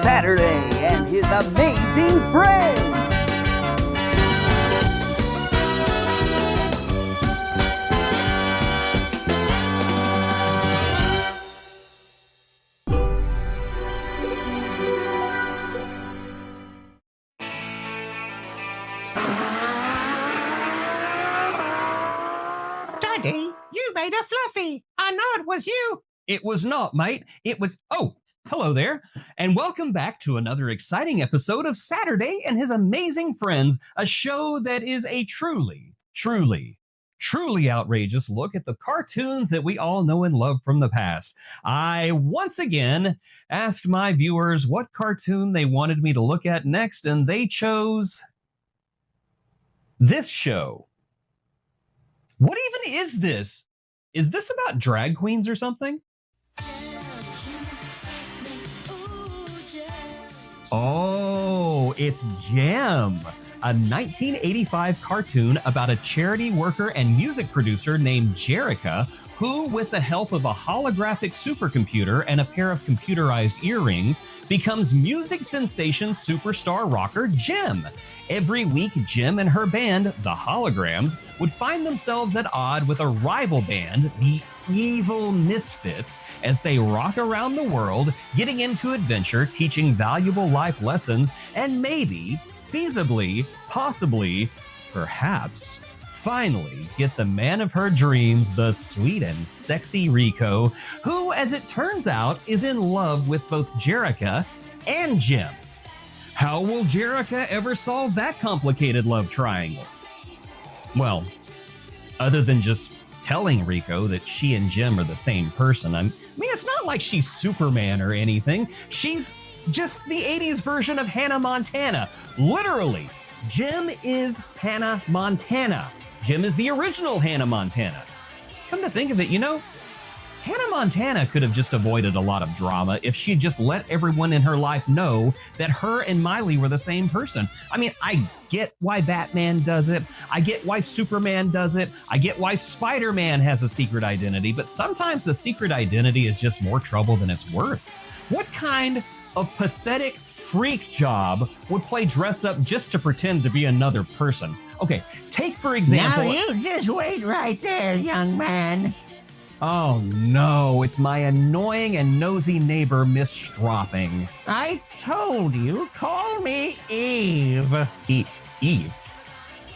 Saturday and his amazing friends. Daddy, you made a Fluffy. I know it was you. It was not, mate. It was... Oh, hello there. And welcome back to another exciting episode of Saturday and His Amazing Friends, a show that is a truly outrageous look at the cartoons that we all know and love from the past. I once again asked my viewers what cartoon they wanted me to look at next, and they chose this show. What even is this? Is this about drag queens or something? Oh, it's Gem, a 1985 cartoon about a charity worker and music producer named Jerica, who, with the help of a holographic supercomputer and a pair of computerized earrings, becomes music sensation superstar rocker Gem. Every week, Gem and her band, the Holograms, would find themselves at odds with a rival band, the Evil Misfits, as they rock around the world, getting into adventure, teaching valuable life lessons, and maybe, feasibly, possibly, perhaps, finally get the man of her dreams, the sweet and sexy Rico, who, as it turns out, is in love with both Jerica and Gem. How will Jerica ever solve that complicated love triangle? Well, other than just telling Rico that she and Gem are the same person. I mean, it's not like she's Superman or anything. She's just the 80s version of Hannah Montana. Literally, Gem is Hannah Montana. Gem is the original Hannah Montana. Come to think of it, Hannah Montana could have just avoided a lot of drama if she'd just let everyone in her life know that her and Miley were the same person. I mean, I get why Batman does it. I get why Superman does it. I get why Spider-Man has a secret identity, but sometimes the secret identity is just more trouble than it's worth. What kind of pathetic freak job would play dress up just to pretend to be another person? Okay, take for example... Now you just wait right there, young man. Oh no, it's my annoying and nosy neighbor, Miss Stropping. I told you, call me Eve. Eve?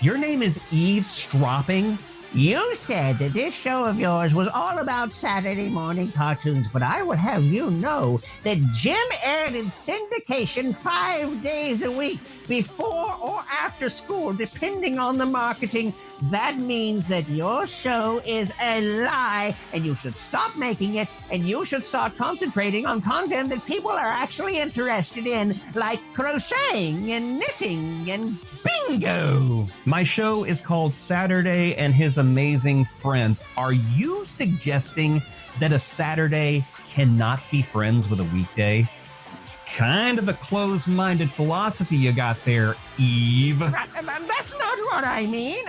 Your name is Eve Stropping? You said that this show of yours was all about Saturday morning cartoons, but I would have you know that Gem aired in syndication 5 days a week, before or after school, depending on the marketing. That means that your show is a lie, and you should stop making it, and you should start concentrating on content that people are actually interested in, like crocheting and knitting and bingo. My show is called Saturday and His Amazing Friends. Are you suggesting that a Saturday cannot be friends with a weekday? Kind of a closed-minded philosophy you got there, Eve. That's not what I mean.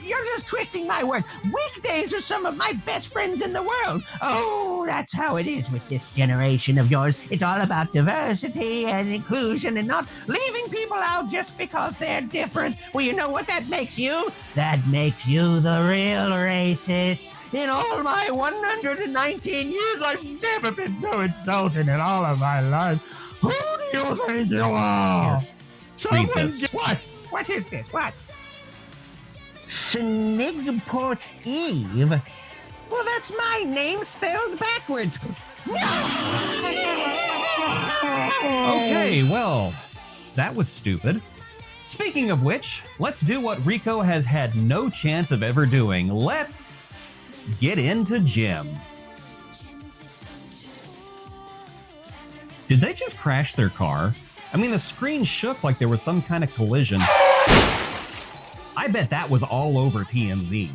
You're just twisting my words. Weekdays are some of my best friends in the world. Oh, that's how it is with this generation of yours. It's all about diversity and inclusion and not leaving people out just because they're different. Well, you know what that makes you? That makes you the real racist. In all my 119 years, I've never been so insulted in all of my life. Who do you think you are? Read this. What? What is this? What? Snigport Eve? Well, that's my name spelled backwards. Okay, well, that was stupid. Speaking of which, let's do what Rico has had no chance of ever doing. Let's get into Gem. Did they just crash their car? I mean, the screen shook like there was some kind of collision. I bet that was all over TMZ.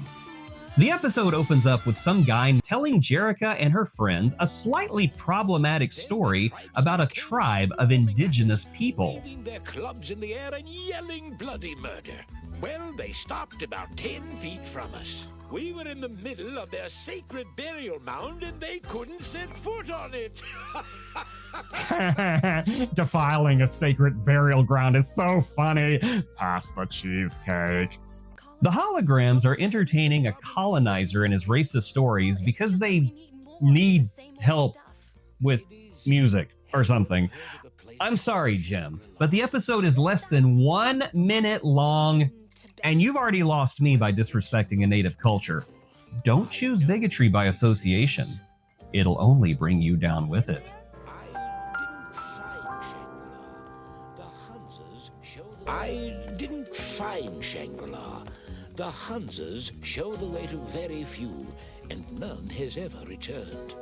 The episode opens up with some guy telling Jerica and her friends a slightly problematic story about a tribe of indigenous people. Waving their clubs in the air and yelling bloody murder. Well, they stopped about 10 feet from us. We were in the middle of their sacred burial mound and they couldn't set foot on it. Defiling a sacred burial ground is so funny. Pass the cheesecake. The Holograms are entertaining a colonizer and his racist stories because they need help with music or something. I'm sorry, Jim, but the episode is less than 1 minute long, and you've already lost me by disrespecting a native culture. Don't choose bigotry by association. It'll only bring you down with it. I didn't find Shangri-La. The Hunsas show the way to very few, and none has ever returned.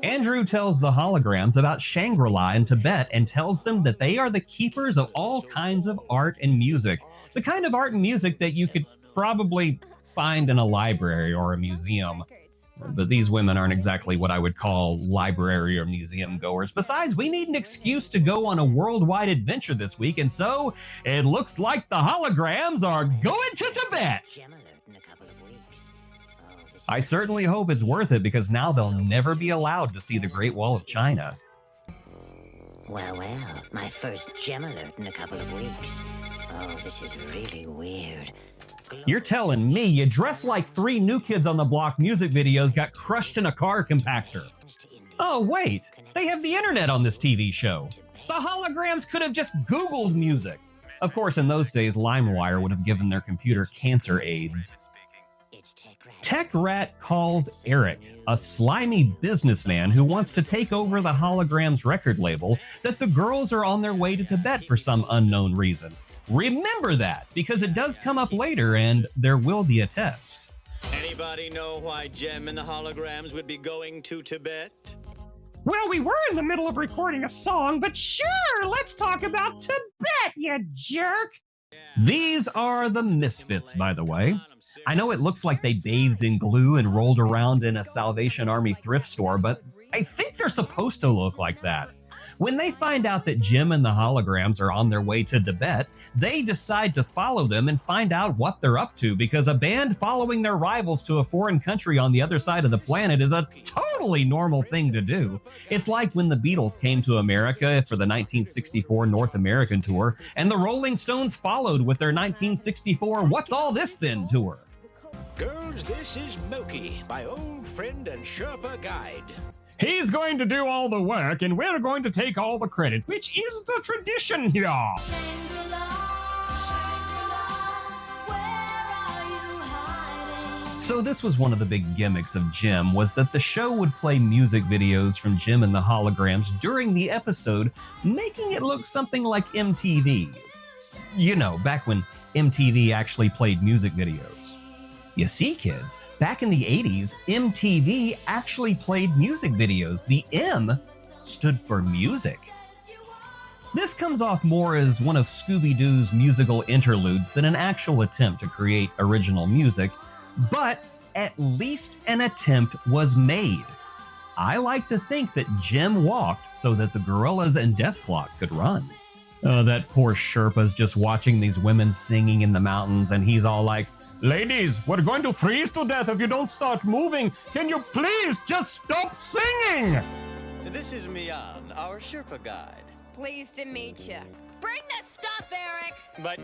Andrew tells the Holograms about Shangri-La in Tibet and tells them that they are the keepers of all kinds of art and music. The kind of art and music that you could probably find in a library or a museum. But these women aren't exactly what I would call library or museum goers. Besides, we need an excuse to go on a worldwide adventure this week, and so it looks like the Holograms are going to Tibet. I certainly hope it's worth it, because now they'll never be allowed to see the Great Wall of China. Well, my first gem alert in a couple of weeks. Oh, this is really weird. You're telling me you dress like 3 New Kids on the Block music videos got crushed in a car compactor? Oh, wait, they have the internet on this TV show. The Holograms could have just Googled music. Of course, in those days, LimeWire would have given their computer cancer aids. Tech Rat calls Eric, a slimy businessman who wants to take over the Holograms record label, that the girls are on their way to Tibet for some unknown reason. Remember that, because it does come up later and there will be a test. Anybody know why Jem and the Holograms would be going to Tibet? Well, we were in the middle of recording a song, but sure, let's talk about Tibet, you jerk! These are the Misfits, by the way. I know it looks like they bathed in glue and rolled around in a Salvation Army thrift store, but I think they're supposed to look like that. When they find out that Jim and the Holograms are on their way to Tibet, they decide to follow them and find out what they're up to, because a band following their rivals to a foreign country on the other side of the planet is a totally normal thing to do. It's like when the Beatles came to America for the 1964 North American tour, and the Rolling Stones followed with their 1964 What's All This Then tour. Girls, this is Moki, my old friend and Sherpa guide. He's going to do all the work, and we're going to take all the credit, which is the tradition here. So this was one of the big gimmicks of Jim, was that the show would play music videos from Jim and the Holograms during the episode, making it look something like MTV. You know, back when MTV actually played music videos. You see, kids, back in the 80s, MTV actually played music videos. The M stood for music. This comes off more as one of Scooby-Doo's musical interludes than an actual attempt to create original music, but at least an attempt was made. I like to think that Jim walked so that the gorillas and Death Clock could run. Oh, that poor Sherpa's just watching these women singing in the mountains, and he's all like, "Ladies, we're going to freeze to death if you don't start moving. Can you please just stop singing?" This is Mian, our Sherpa guide. Pleased to meet you. Bring the stuff, Eric! But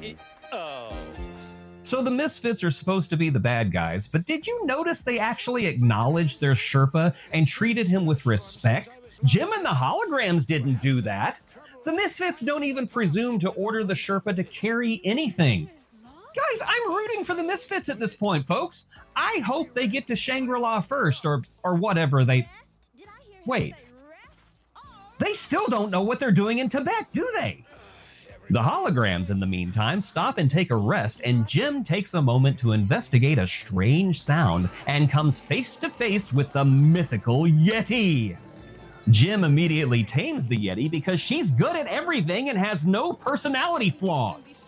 So the Misfits are supposed to be the bad guys, but did you notice they actually acknowledged their Sherpa and treated him with respect? Jim and the Holograms didn't do that. The Misfits don't even presume to order the Sherpa to carry anything. Guys, I'm rooting for the Misfits at this point, folks. I hope they get to Shangri-La first, or whatever they... Wait. They still don't know what they're doing in Tibet, do they? The Holograms, in the meantime, stop and take a rest, and Jim takes a moment to investigate a strange sound and comes face to face with the mythical Yeti. Jim immediately tames the Yeti because she's good at everything and has no personality flaws.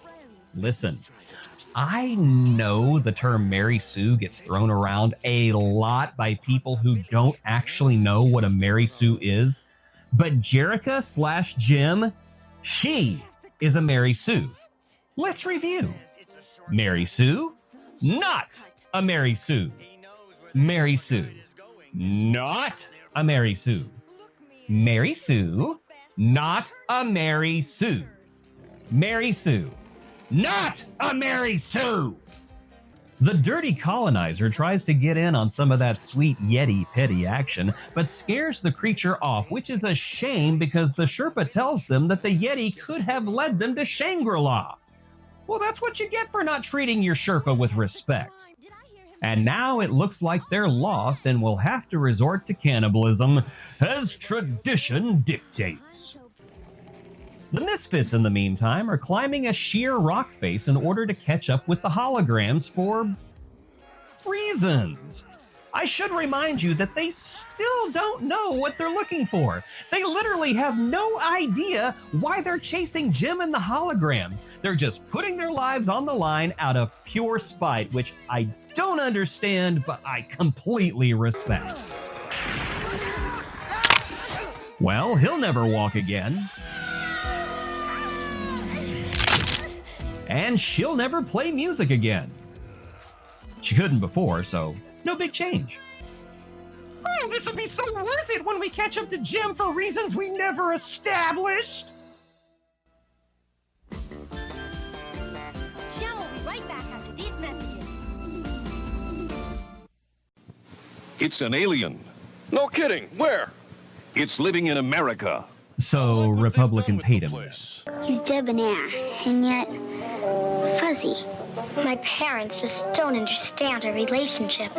Listen, I know the term Mary Sue gets thrown around a lot by people who don't actually know what a Mary Sue is, but Jerrica/Jim, she is a Mary Sue. Let's review. Mary Sue, not a Mary Sue. Mary Sue, not a Mary Sue. Mary Sue, not a Mary Sue. Mary Sue, not a Mary Sue. The dirty colonizer tries to get in on some of that sweet Yeti petty action, but scares the creature off, which is a shame because the Sherpa tells them that the Yeti could have led them to Shangri-La. Well, that's what you get for not treating your Sherpa with respect. And now it looks like they're lost and will have to resort to cannibalism, as tradition dictates. The Misfits, in the meantime, are climbing a sheer rock face in order to catch up with the Holograms for reasons. I should remind you that they still don't know what they're looking for. They literally have no idea why they're chasing Jim and the Holograms. They're just putting their lives on the line out of pure spite, which I don't understand, but I completely respect. Well, he'll never walk again. And she'll never play music again. She couldn't before, so no big change. Oh, this will be so worth it when we catch up to Jim for reasons we never established. Jim will be right back after these messages. It's an alien. No kidding. Where? It's living in America. So Republicans hate him. He's debonair, and yet fuzzy. My parents just don't understand our relationship.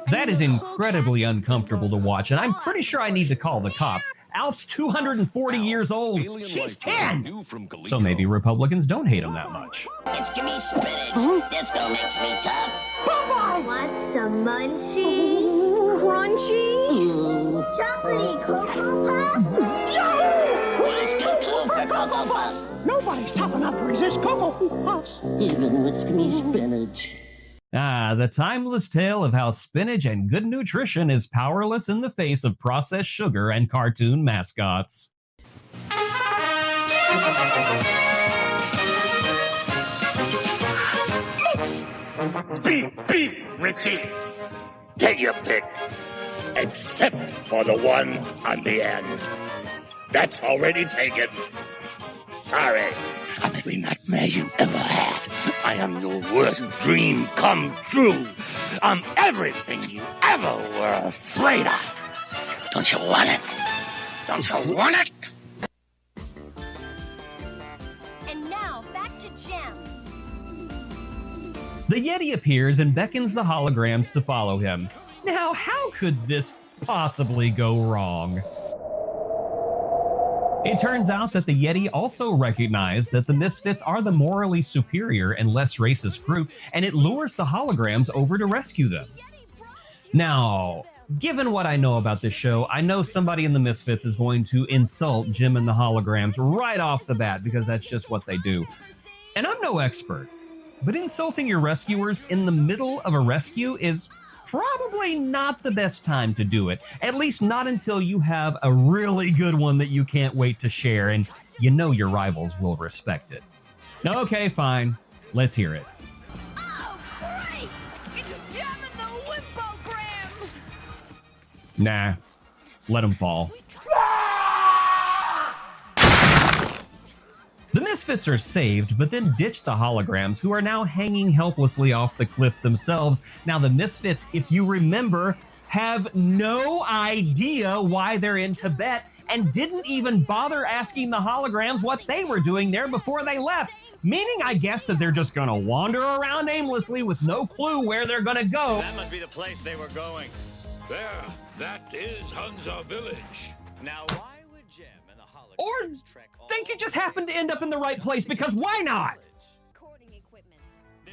That is incredibly uncomfortable to watch, and I'm pretty sure I need to call the cops. Alf's 240 years old. She's 10! So maybe Republicans don't hate him that much. It's gimme spinach. Disco makes me tough. Want some munchies? Crunchy? Chocolatey Cocoa Puffs? Nobody's tough enough to resist Cocoa Puffs. It's gimme spinach. The timeless tale of how spinach and good nutrition is powerless in the face of processed sugar and cartoon mascots. Beep, beep, Richie. Take your pick. Except for the one on the end. That's already taken. Sorry. I'm every nightmare you ever had. I am your worst dream come true. I'm everything you ever were afraid of. Don't you want it? Don't you want it? And now, back to Jim. The Yeti appears and beckons the Holograms to follow him. Now, how could this possibly go wrong? It turns out that the Yeti also recognize that the Misfits are the morally superior and less racist group, and it lures the Holograms over to rescue them. Now, given what I know about this show, I know somebody in the Misfits is going to insult Jim and the Holograms right off the bat, because that's just what they do. And I'm no expert, but insulting your rescuers in the middle of a rescue is probably not the best time to do it. At least not until you have a really good one that you can't wait to share, and you know your rivals will respect it. Okay, fine. Let's hear it. Oh, great! It's Jim and the Holograms! Nah, let them fall. The Misfits are saved, but then ditch the Holograms, who are now hanging helplessly off the cliff themselves. Now, the Misfits, if you remember, have no idea why they're in Tibet and didn't even bother asking the Holograms what they were doing there before they left. Meaning, I guess, that they're just going to wander around aimlessly with no clue where they're going to go. That must be the place they were going. There, that is Hunza Village. Now, why would Jim and the Holograms Or they could just happen to end up in the right place, because why not?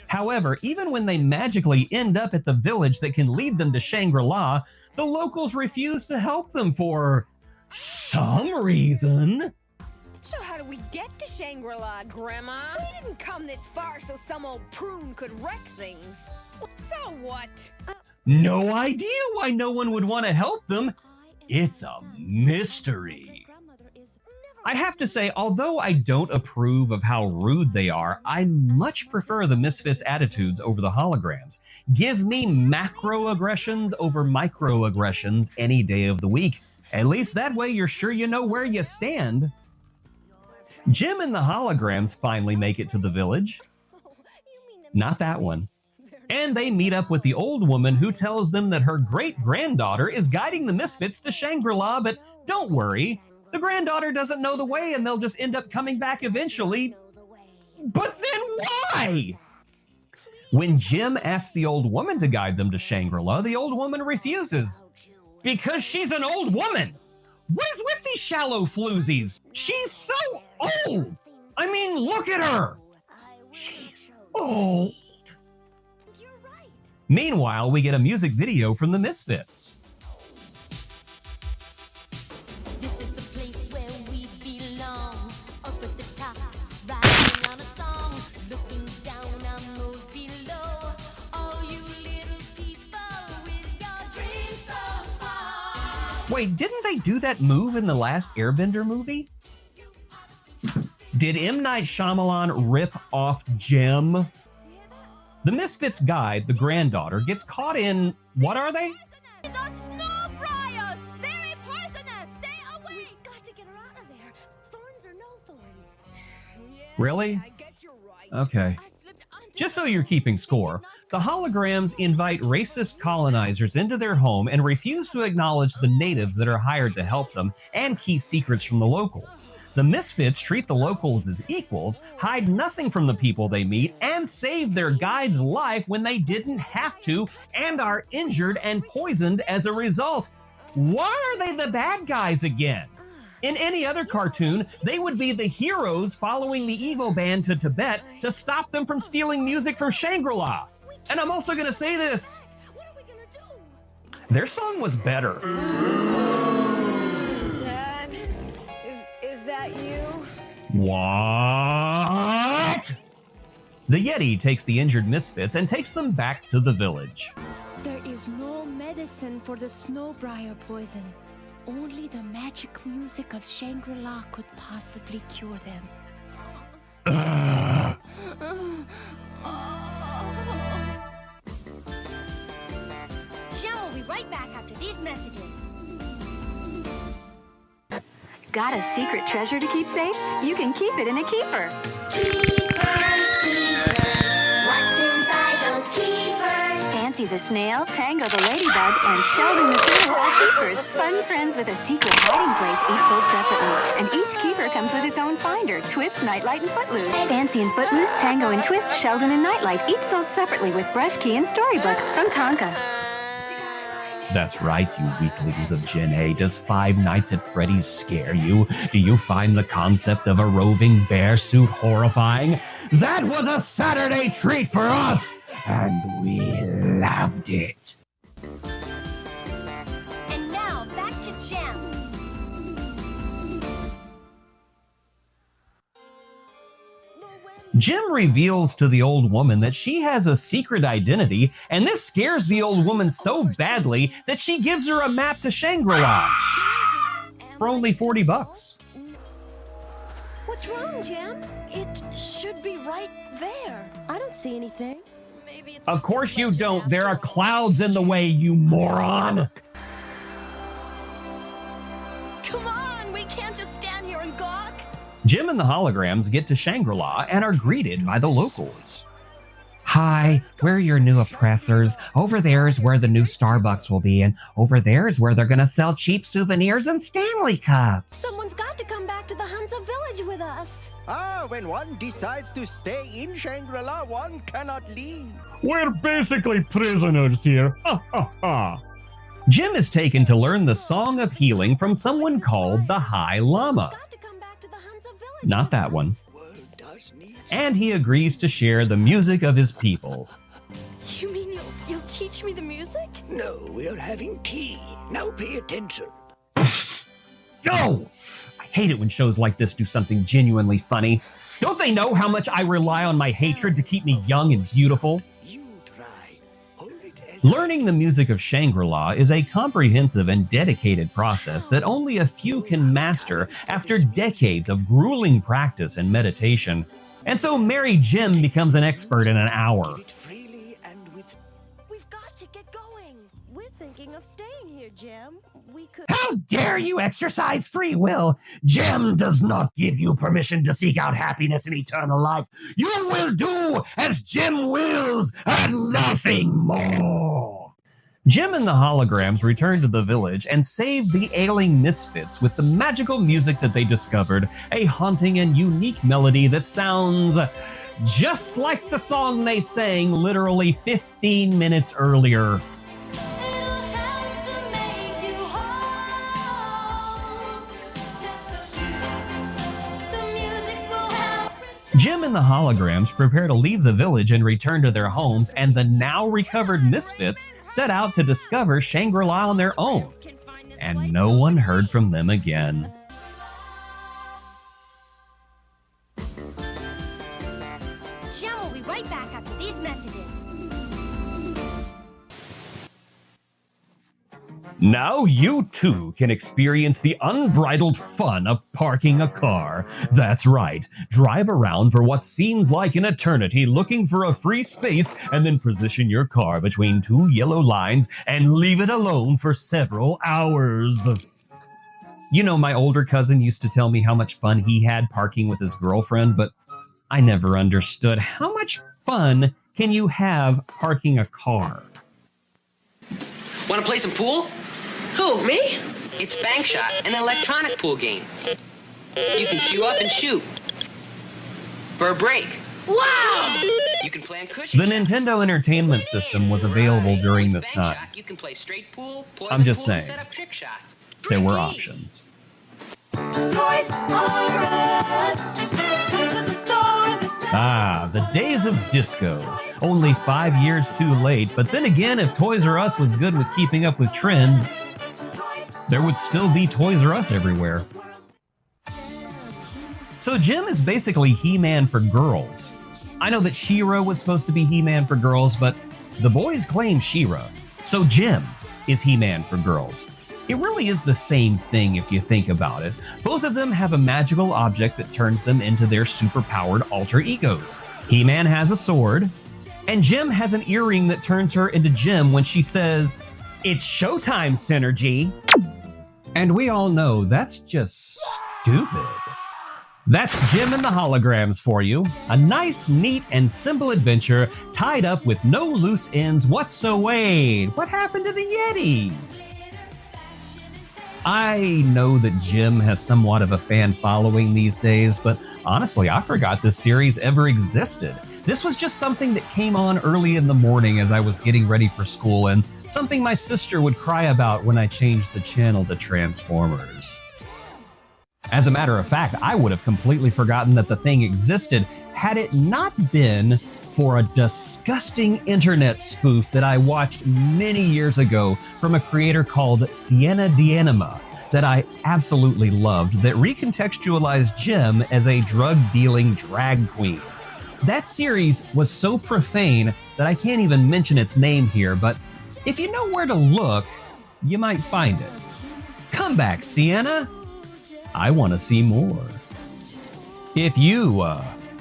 However, even when they magically end up at the village that can lead them to Shangri-La, the locals refuse to help them for some reason. So how do we we get to Shangri-La, Grandma? We didn't come this far so some old prune could wreck things. So what? No idea why no one would want to help them. It's a mystery. I have to say, although I don't approve of how rude they are, I much prefer the Misfits' attitudes over the Holograms. Give me macroaggressions over microaggressions any day of the week. At least that way you're sure you know where you stand. Jim and the Holograms finally make it to the village. Not that one. And they meet up with the old woman who tells them that her great-granddaughter is guiding the Misfits to Shangri-La, but don't worry, the granddaughter doesn't know the way and they'll just end up coming back eventually. But then why? When Jim asks the old woman to guide them to Shangri-La, the old woman refuses. Because she's an old woman. What is with these shallow floozies? She's so old. I mean, look at her. She's old. Meanwhile, we get a music video from the Misfits. This is the place where we belong. Up at the top, riding on a song, looking down on those below. All you little people with your dreams so small. Wait, didn't they do that move in the last Airbender movie? Did M. Night Shyamalan rip off Jem? The Misfits guide, the granddaughter, gets caught in, what are they? The snow briars! Very poisonous! Stay away! We've got to get her out of there. Thorns or no thorns. Yeah, Really? I guess you're right. Okay. Just so you're keeping score, the Holograms invite racist colonizers into their home and refuse to acknowledge the natives that are hired to help them and keep secrets from the locals. The Misfits treat the locals as equals, hide nothing from the people they meet, and save their guide's life when they didn't have to, and are injured and poisoned as a result. Why are they the bad guys again? In any other cartoon, they would be the heroes following the evil band to Tibet to stop them from stealing music from Shangri-La. And I'm also going to say this. What are we gonna do? Their song was better. Dad, is that you? What? The Yeti takes the injured Misfits and takes them back to the village. There is no medicine for the snowbriar poison. Only the magic music of Shangri-La could possibly cure them. Jem will be right back after these messages. Got a secret treasure to keep safe? You can keep it in a keeper. What's inside those keepers? Fancy the snail, Tango the ladybug, and Sheldon the turtle are keepers. Fun friends with a secret hiding place, each sold separately. And each keeper comes with its own finder, Twist, Nightlight, and Footloose. Fancy and Footloose, Tango and Twist, Sheldon and Nightlight, each sold separately with brush key and storybook from Tonka. That's right, you weaklings of Gen A. Does Five Nights at Freddy's scare you? Do you find the concept of a roving bear suit horrifying? That was a Saturday treat for us, and we loved it. And now, back to Jem. Jim reveals to the old woman that she has a secret identity, and this scares the old woman so badly that she gives her a map to Shangri-La for only $40. What's wrong, Jem? It should be right there. I don't see anything. Maybe it's Of course you don't. There are clouds in the way, you moron. Come on, we can't just stand here and gawk. Jim and the Holograms get to Shangri-La and are greeted by the locals. Hi, we're your new oppressors. Over there is where the new Starbucks will be, and over there is where they're going to sell cheap souvenirs and Stanley Cups. Someone's got to come back to the Hansa village with us. Ah, when one decides to stay in Shangri-La, one cannot leave. We're basically prisoners here. Ha ha ha. Jim is taken to learn the Song of Healing from someone called the High Lama. Not that one. And he agrees to share the music of his people. You mean you'll teach me the music? No, we're having tea. Now pay attention. No! I hate it when shows like this do something genuinely funny. Don't they know how much I rely on my hatred to keep me young and beautiful? Learning the music of Shangri-La is a comprehensive and dedicated process that only a few can master after decades of grueling practice and meditation. And so Mary Jim becomes an expert in an hour. We've got to get going. We're thinking of staying here, Jim. We could. How dare you exercise free will? Jim does not give you permission to seek out happiness and eternal life. You will do as Jim wills and nothing more. Jim and the Holograms return to the village and save the ailing misfits with the magical music that they discovered, a haunting and unique melody that sounds just like the song they sang literally 15 minutes earlier. Jim and the Holograms prepare to leave the village and return to their homes, and the now recovered misfits set out to discover Shangri-La on their own. And no one heard from them again. Jim will be right back after these messages. Now you too can experience the unbridled fun of parking a car. That's right. Drive around for what seems like an eternity looking for a free space and then position your car between two yellow lines and leave it alone for several hours. You know, my older cousin used to tell me how much fun he had parking with his girlfriend, but I never understood how much fun can you have parking a car. Want to play some pool? Who, me? It's Bank Shot, an electronic pool game. You can queue up and shoot. For a break. Wow! You can play on cushion. The Nintendo Entertainment System was available during this time. You can play straight pool, I'm just pool, saying, set up trick shots. there were options. Ah, the days of disco. Only 5 years too late, but then again, if Toys R Us was good with keeping up with trends, there would still be Toys R Us everywhere. So Jim is basically He-Man for girls. I know that She-Ra was supposed to be He-Man for girls, but the boys claim She-Ra. So Jim is He-Man for girls. It really is the same thing if you think about it. Both of them have a magical object that turns them into their super-powered alter egos. He-Man has a sword, and Jim has an earring that turns her into Jim when she says, "It's showtime, Synergy." And we all know that's just stupid. That's Jim and the Holograms for you. A nice, neat, and simple adventure tied up with no loose ends whatsoever. What happened to the Yeti? I know that Jim has somewhat of a fan following these days, but honestly, I forgot this series ever existed. This was just something that came on early in the morning as I was getting ready for school, and something my sister would cry about when I changed the channel to Transformers. As a matter of fact, I would have completely forgotten that the thing existed had it not been for a disgusting internet spoof that I watched many years ago from a creator called Sienna D'Anima that I absolutely loved, that recontextualized Jim as a drug-dealing drag queen. That series was so profane that I can't even mention its name here, but if you know where to look, you might find it. Come back, Sienna. I want to see more. If you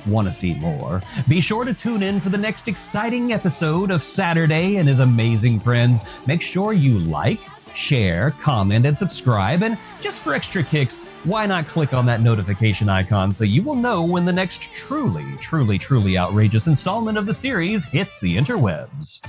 want to see more, be sure to tune in for the next exciting episode of Saturday and His Amazing Friends. Make sure you like, share, comment, and subscribe. And just for extra kicks, why not click on that notification icon so you will know when the next truly outrageous installment of the series hits the interwebs.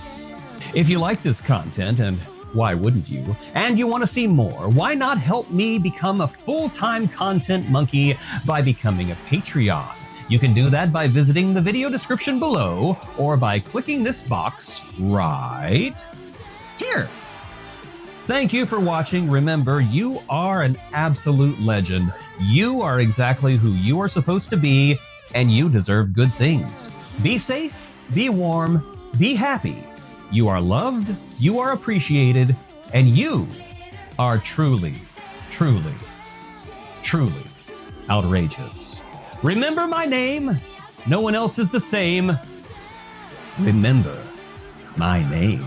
If you like this content, and why wouldn't you, and you want to see more, why not help me become a full-time content monkey by becoming a Patreon? You can do that by visiting the video description below or by clicking this box right here. Thank you for watching. Remember, you are an absolute legend. You are exactly who you are supposed to be, and you deserve good things. Be safe, be warm, be happy. You are loved, you are appreciated, and you are truly Truly outrageous. Remember my name. No one else is the same. Remember my name.